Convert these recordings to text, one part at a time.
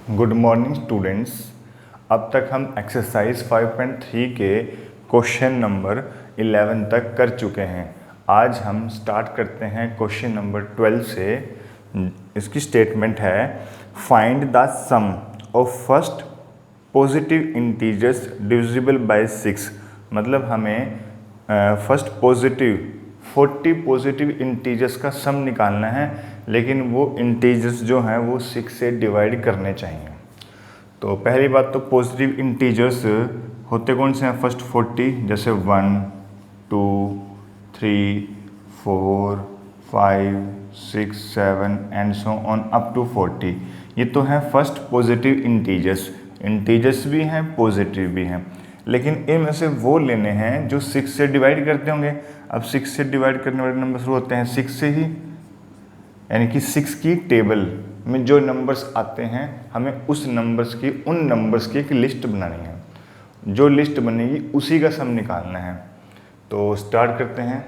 Good morning students. अब तक हम एक्सरसाइज 5.3 के क्वेश्चन नंबर 11 तक कर चुके हैं। आज हम स्टार्ट करते हैं क्वेश्चन नंबर 12 से। इसकी स्टेटमेंट है find the sum of first positive integers divisible by 6। मतलब हमें फर्स्ट पॉजिटिव 40 पॉजिटिव इंटीजर्स का सम निकालना है, लेकिन वो इंटीजर्स जो हैं वो 6 से डिवाइड करने चाहिए। तो पहली बात तो पॉजिटिव इंटीजर्स होते कौन से हैं? फर्स्ट 40, जैसे 1, 2, 3, 4, 5, 6, 7 and so on up to 40। ये तो हैं फर्स्ट पॉजिटिव इंटीजर्स। इंटीजर्स भी हैं, पॉजिटिव भी हैं, लेकिन इनमें से वो लेने हैं जो 6 से डिवाइड करते होंगे। अब 6 से डिवाइड करने वाले नंबर शुरू होते हैं 6 से ही, यानी कि 6 की टेबल में जो नंबर्स आते हैं हमें उस नंबर्स की उन नंबर्स की एक लिस्ट बनानी है। जो लिस्ट बनेगी उसी का सम निकालना है। तो स्टार्ट करते हैं।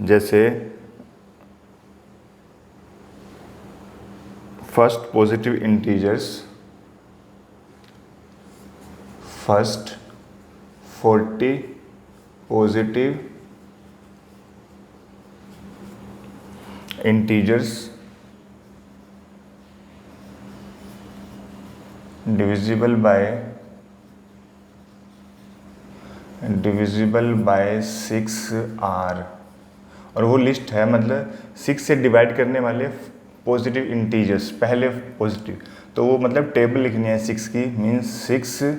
जैसे first positive integers, first 40 positive integers divisible by 6 are. और वो लिस्ट है, मतलब 6 से डिवाइड करने वाले पॉजिटिव इंटीजर्स, पहले पॉजिटिव, तो वो मतलब टेबल लिखनी है 6 की। Means 6,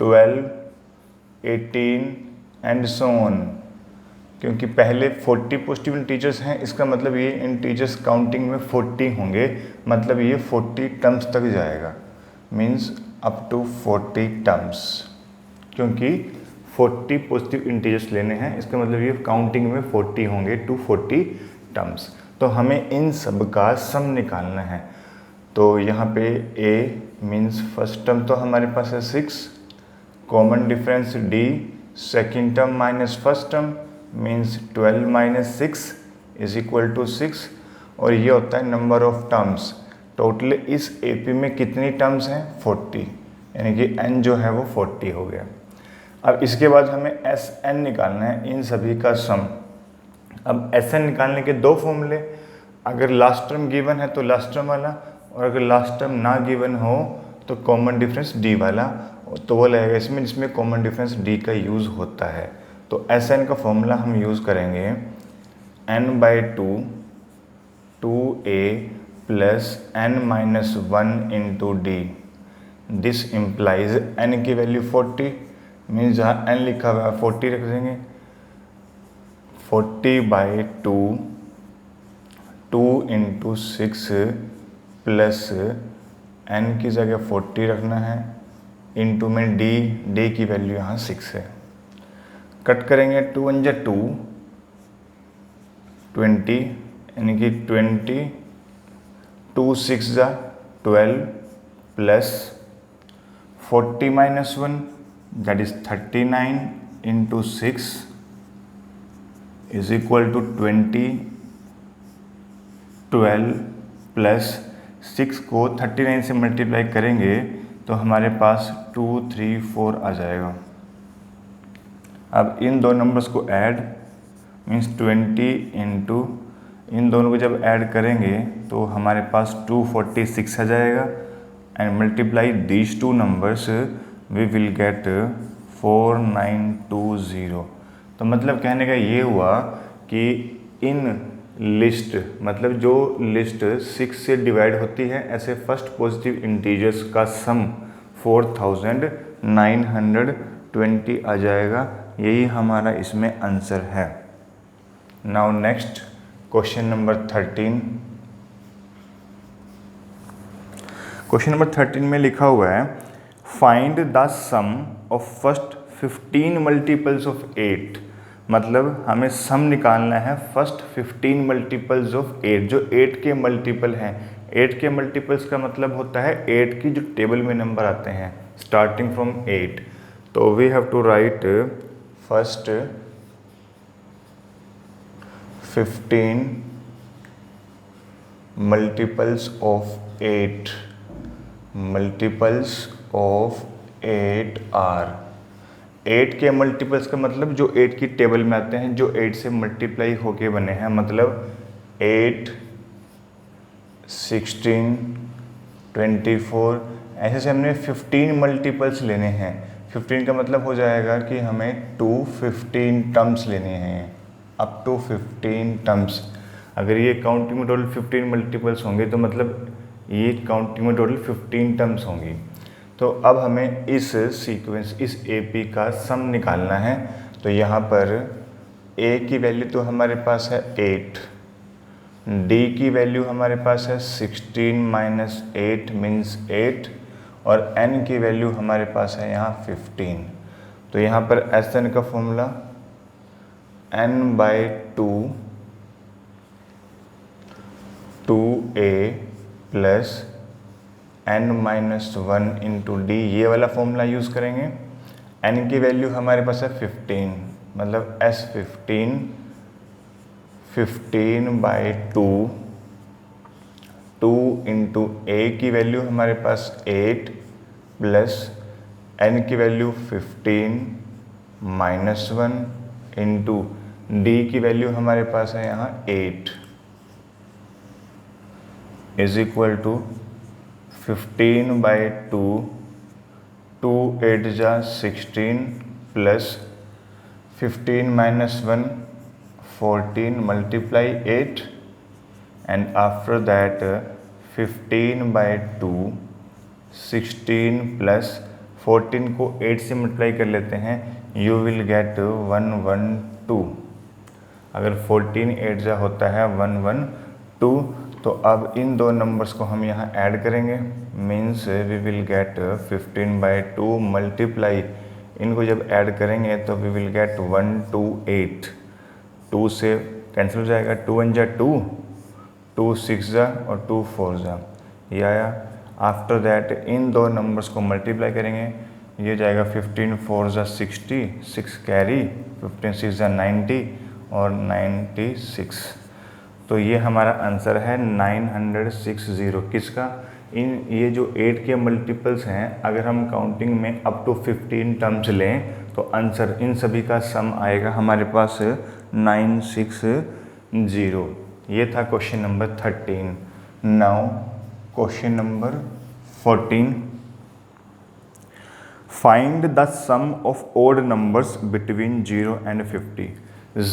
12, 18 and so on. क्योंकि पहले 40 पॉजिटिव इंटीजर्स हैं, इसका मतलब ये इंटीजर्स काउंटिंग में 40 होंगे, मतलब ये 40 टर्म्स तक जाएगा। Means up to 40 terms. क्योंकि 40 पॉजिटिव इंटीजर्स लेने हैं, इसका मतलब ये काउंटिंग में 40 होंगे टू 40 टर्म्स। तो हमें इन सब का सम निकालना है। तो यहाँ पे a मीन्स फर्स्ट टर्म तो हमारे पास है 6, common difference d, second term minus first term means 12 minus 6 is equal to 6। और ये होता है नंबर ऑफ टर्म्स। टोटल इस AP में कितनी टर्म्स हैं? 40, यानी कि n जो है वो 40 हो गया। अब इसके बाद हमें SN निकालना है, इन सभी का सम। अब SN निकालने के दो फॉर्मूले, अगर लास्ट टर्म गिवन है तो लास्ट टर्म वाला, और अगर लास्ट टर्म ना गिवन हो तो कॉमन डिफरेंस D वाला, तो वो लगेगा इसमें जिसमें कॉमन डिफरेंस D का यूज़ होता है। तो SN का फॉर्मूला हम यूज़ करेंगे n/2 2a plus n-1 into D। This implies n की वैल्यू 40, मीन्स जहाँ n लिखा हुआ है 40 रख देंगे। 40/2 2 इंटू 6 प्लस n की जगह 40 रखना है, इंटू में d की वैल्यू यहाँ 6 है। कट करेंगे 2 1 2 20, यानी कि 20, 2 6 12 plus 40 minus 1 that is 39 into 6 is equal to 20, 12 plus 6 को 39 से मल्टीप्लाई करेंगे तो हमारे पास 2 3 4 आ जाएगा। अब इन दो नंबर्स को ऐड, मीन्स 20 इंटू, इन दोनों को जब ऐड करेंगे तो हमारे पास 246 आ जाएगा। And multiply these two numbers we will get 4920। तो मतलब कहने का ये हुआ कि इन लिस्ट, मतलब जो लिस्ट 6 से डिवाइड होती है, ऐसे फर्स्ट पॉजिटिव इंटीजर्स का सम 4920 आ जाएगा। यही हमारा इसमें आंसर है। Now next question number 13। Question number 13 में लिखा हुआ है find the sum of first 15 multiples of 8। मतलब हमें सम निकालना है फर्स्ट 15 मल्टीपल्स ऑफ 8, जो 8 के मल्टीपल हैं। 8 के मल्टीपल्स का मतलब होता है 8 की जो टेबल में नंबर आते हैं स्टार्टिंग फ्रॉम 8। तो we have to write first 15 multiples of 8 multiples of 8 are. 8 के मल्टीपल्स का मतलब जो 8 की टेबल में आते हैं, जो 8 से मल्टीप्लाई होके बने हैं, मतलब 8, 16, 24, ऐसे से हमने 15 मल्टीपल्स लेने हैं। 15 का मतलब हो जाएगा कि हमें 215 टर्म्स लेने हैं, अप टू 15 टर्म्स। अगर ये काउंटिंग में टोटल 15 मल्टीपल्स होंगे तो मतलब ये काउंटिंग में टोटल 15 टर्म्स होंगी। तो अब हमें इस सीक्वेंस, इस AP का सम निकालना है। तो यहाँ पर A की वैल्यू तो हमारे पास है 8, D की वैल्यू हमारे पास है 16 माइनस 8 मीन्स 8, और N की वैल्यू हमारे पास है यहाँ 15। तो यहाँ पर SN का formula N/2 2A plus N-1 into D, ये वाला फॉर्मूला यूज़ करेंगे। N की वैल्यू हमारे पास है 15, मतलब S15, 15/2, 2 इंटू A की वैल्यू हमारे पास 8 प्लस N की वैल्यू 15 -1 इंटू D की वैल्यू हमारे पास है यहाँ 8 इज इक्वल टू 15/2, 2 8 जा 16 plus 15 -1 14 multiply 8 and after that 15/2 16 plus 14 को 8 से मल्टीप्लाई कर लेते हैं, यू विल गेट 112। अगर 14 8 जा होता है 112, तो अब इन दो नंबर्स को हम यहाँ ऐड करेंगे, means we will get 15/2 multiply, इनको जब ऐड करेंगे तो वी विल गेट 128। 2 से कैंसिल हो जाएगा, 2 1 जा 2, 2 6 जा और 2 4 जा, ये आया। आफ्टर दैट इन दो नंबर्स को मल्टीप्लाई करेंगे, ये जाएगा 15 4 जा 60, 6 कैरी, 15 6 जा 90 और 96। तो ये हमारा आंसर है 960। किसका? ये जो 8 के मल्टीपल्स हैं, अगर हम काउंटिंग में अप टू 15 टर्म्स लें तो आंसर इन सभी का सम आएगा हमारे पास 960। ये था question number 13। Now question number 14, find the sum of odd numbers between 0 and 50।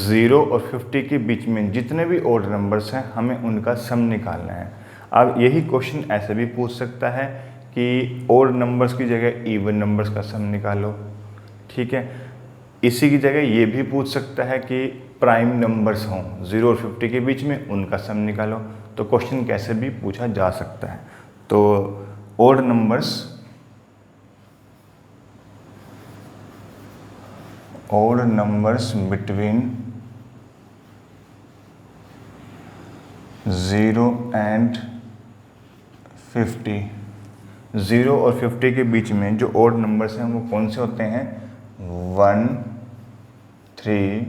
0 और 50 के बीच में जितने भी ओड नंबर्स हैं हमें उनका सम निकालना है। अब यही क्वेश्चन ऐसे भी पूछ सकता है कि ओड नंबर्स की जगह इवन नंबर्स का सम निकालो, ठीक है। इसी की जगह ये भी पूछ सकता है कि प्राइम नंबर्स हों 0 और 50 के बीच में, उनका सम निकालो। तो क्वेश्चन कैसे भी पूछा जा सकता है। तो ओड नंबर्स बिटवीन 0 एंड 50, 0 और 50 के बीच में जो ओड नंबर्स हैं वो कौन से होते हैं? 1 3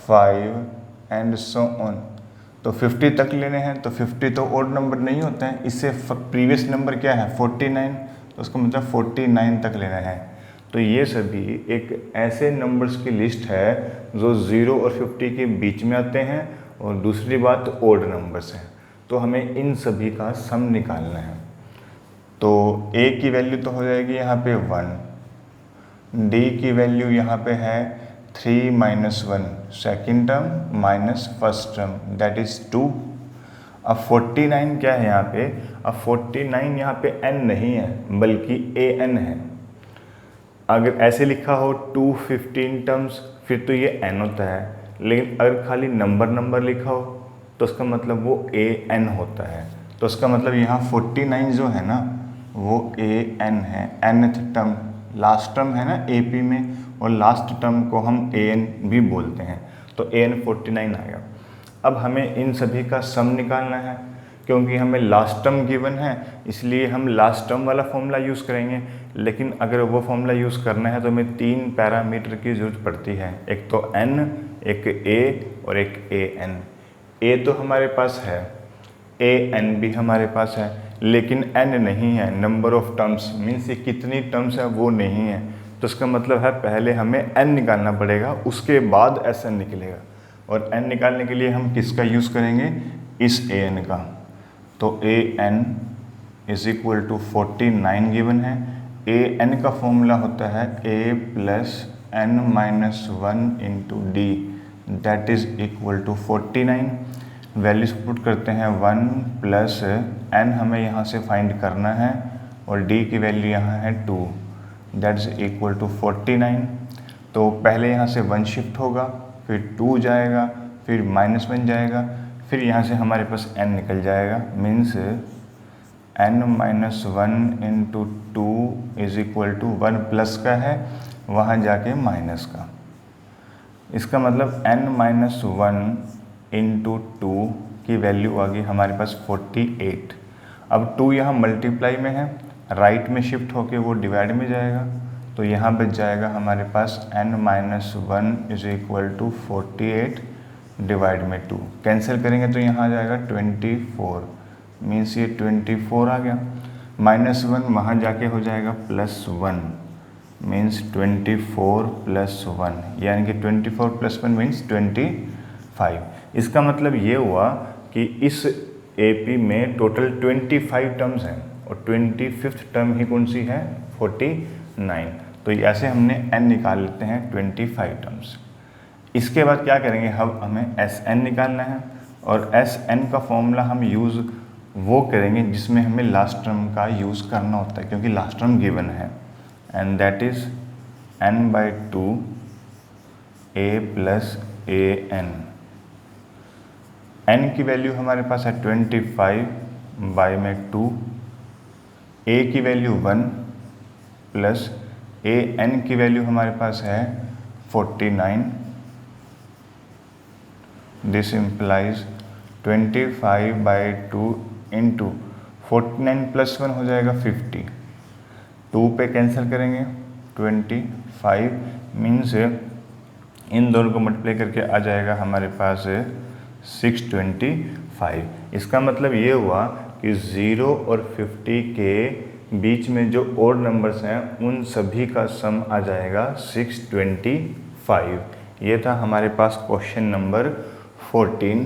5 एंड सो ऑन। तो 50 तक लेने हैं, तो 50 तो ओड नंबर नहीं होता है, इससे प्रीवियस नंबर क्या है 49, तो उसका मतलब 49 तक लेना है। तो ये सभी एक ऐसे नंबर्स की लिस्ट है जो 0 और 50 के बीच में आते हैं, और दूसरी बात ओड नंबर्स हैं। तो हमें इन सभी का सम निकालना है। तो A की वैल्यू तो हो जाएगी यहाँ पे 1, D की वैल्यू यहाँ पे है 3 - 1 second term minus first term, that is 2। अब 49 क्या है यहाँ पे? अब 49 यहाँ पे n नहीं है बल्कि an है। अगर ऐसे लिखा हो 215 टर्म्स फिर तो ये n होता है, लेकिन अगर खाली नंबर लिखा हो तो उसका मतलब वो an होता है। तो उसका मतलब यहाँ 49 जो है ना वो an है, nth टर्म, लास्ट टर्म है ना AP में, और लास्ट टर्म को हम an भी बोलते हैं, तो an 49 आ गया। अब हमें इन सभी का सम निकालना है, क्योंकि हमें लास्ट टर्म गिवन है इसलिए हम लास्ट टर्म वाला फॉर्मूला यूज़ करेंगे। लेकिन अगर वो फॉर्मूला यूज़ करना है तो हमें 3 पैरामीटर की ज़रूरत पड़ती है, एक तो n, एक a और एक an। a तो हमारे पास है, an भी हमारे पास है, लेकिन n नहीं है, नंबर ऑफ टर्म्स मीन्स ये कितनी टर्म्स है वो नहीं है। तो इसका मतलब है पहले हमें n निकालना पड़ेगा, उसके बाद Sn निकलेगा। और n निकालने के लिए हम किसका यूज़ करेंगे, इस an का। तो an is equal to 49 given है। an का फॉर्मूला होता है a plus n minus 1 into D, that is equal to 49। Values put करते हैं 1 प्लस n हमें यहाँ से फाइंड करना है और d की वैल्यू यहाँ है 2, दैट इज इक्वल टू 49। तो पहले यहाँ से 1 शिफ्ट होगा, फिर 2 जाएगा, फिर -1 जाएगा, फिर यहाँ से हमारे पास n निकल जाएगा। Means n minus 1 into 2 is equal to 1 plus का है, वहाँ जाके माइनस का। इसका मतलब n माइनस 1 इंटू 2 की वैल्यू आ गई हमारे पास 48। अब 2 यहाँ मल्टीप्लाई में है, राइट में शिफ्ट होके वो डिवाइड में जाएगा, तो यहाँ बच जाएगा हमारे पास n minus 1 is equal to 48 divide में 2। कैंसिल करेंगे तो यहाँ आ जाएगा 24, मीन्स ये 24 आ गया। -1 वहाँ जाके हो जाएगा +1, मीन्स 24 + 1, यानी कि 24 + 1 मीन्स 25। इसका मतलब ये हुआ कि इस AP में टोटल 25 टर्म्स हैं और 25th टर्म ही कौन सी है, 49। तो ऐसे हमने n निकाल लेते हैं 25 टर्म्स। इसके बाद क्या करेंगे, हमें Sn निकालना है और Sn का फॉर्मूला हम यूज़ वो करेंगे जिसमें हमें लास्ट टर्म का यूज़ करना होता है, क्योंकि लास्ट टर्म गिवन है, and that is n/2 a plus an। n की वैल्यू हमारे पास है 25 बाई में 2, a की वैल्यू 1 प्लस an की वैल्यू हमारे पास है 49। दिस इम्प्लाइज 25/2 इंटू 49 + 1 हो जाएगा 50। 2 पे कैंसिल करेंगे 25, मीन्स इन दोनों को मल्टीप्लाई करके आ जाएगा हमारे पास 625। इसका मतलब ये हुआ कि 0 और 50 के बीच में जो ओड नंबर्स हैं उन सभी का सम आ जाएगा 625। ये था हमारे पास क्वेश्चन नंबर 14।